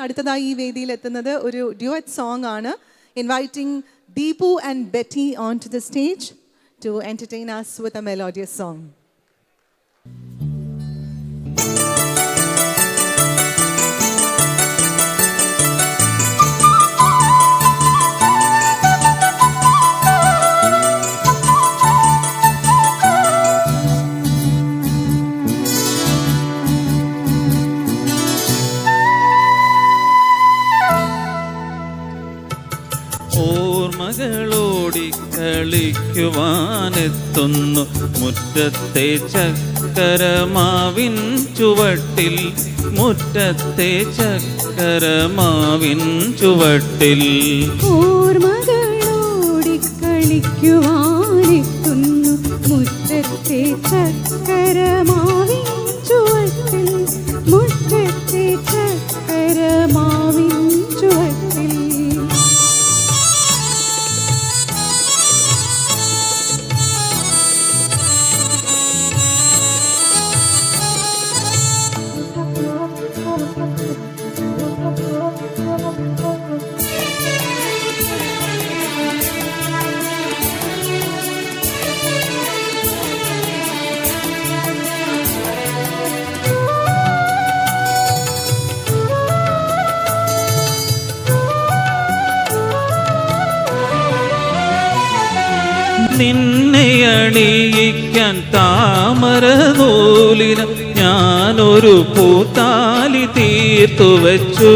അടുത്തതായി ഈ വേദിയിൽ എത്തുന്നത് ഒരു ഡ്യുവറ്റ് സോങ് ആണ്. Inviting Deepu and Betty on to the stage to entertain us with a melodious song. ഓർമ്മകളോടി കളിക്കുവാനെത്തുന്നു മുറ്റത്തെ ചക്കരമാവിൻ ചുവട്ടിൽ, മുറ്റത്തെ ചക്കരമാവിൻ ചുവട്ടിൽ. ഓർമ്മകളോടി കളിക്കുവാനെത്തുന്നു മുറ്റത്തെ ചക്കരമാവിൻ ചുവട്ടിൽ, മുറ്റത്തെ ചക്കരമാവിൻ ചുവട്ടിൽ. നിന്നെ അണിയിക്കാൻ താമരനൂലിന് ഞാനൊരു പൂത്താലി തീർത്തു വച്ചു.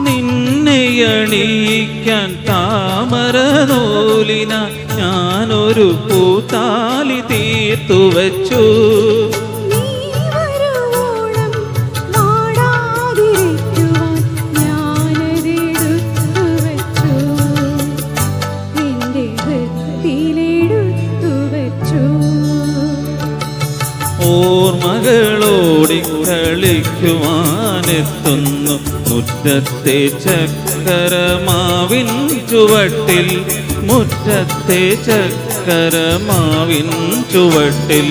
നിന്നെ അണിയിക്കാൻ താമരനൂലിന ഞാനൊരു പൂത്താലി തീർത്തു വച്ചു. ഓർമ്മകളോടി കളിക്കുവാനെത്തുന്നു മുറ്റത്തെ ചക്കരമാവിൻ ചുവട്ടിൽ, മുറ്റത്തെ ചക്കരമാവിൻ ചുവട്ടിൽ.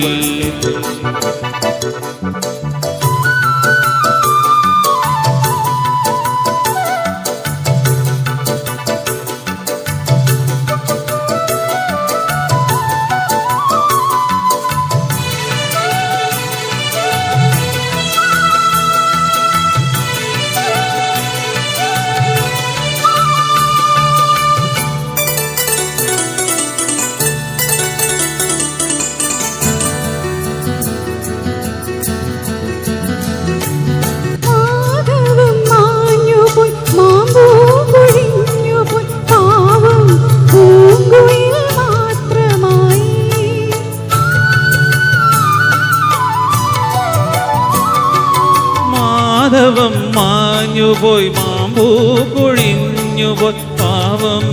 മാധവം മാഞ്ഞുപോയി മാമ്പൂ പൊഴിഞ്ഞുപോയി പാവം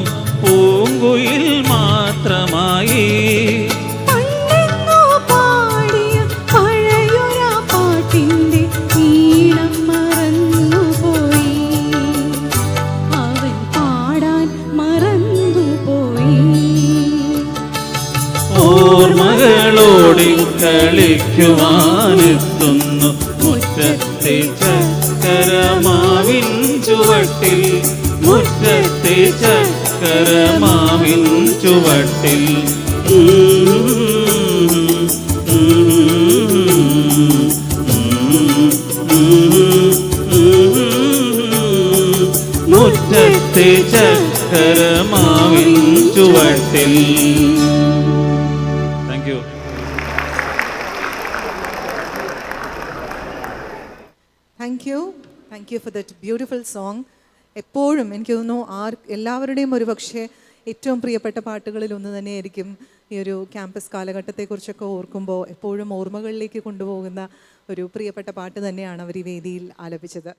പൂങ്കുയിൽ മാത്രമായി. ഓർമ്മകളോടി കളിക്കുവാനെത്തുന്നു മുറ്റത്തെ ചക്കരമാവിൻ ചുവട്ടിൽ, മുറ്റത്തെ ചക്കരമാവിൻ ചുവട്ടിൽ. മുറ്റത്തെ ചക്കരമാവിൻ ചുവട്ടിൽ. Thank you. Thank you for that beautiful song. എപ്പോഴും എനിക്ക് തോന്നുന്നു എല്ലാവരുടെയും ഒരു പക്ഷേ ഏറ്റവും പ്രിയപ്പെട്ട പാട്ടുകളിൽ ഒന്ന് തന്നെയായിരിക്കും ഈ ഒരു ക്യാമ്പസ് കാലഘട്ടത്തെക്കുറിച്ചൊക്കെ ഓർക്കുമ്പോൾ എപ്പോഴും ഓർമ്മകളിലേക്ക് കൊണ്ടുപോകുന്ന ഒരു പ്രിയപ്പെട്ട പാട്ട് തന്നെയാണ് അവർ ഈ വേദിയിൽ ആലപിച്ചത്.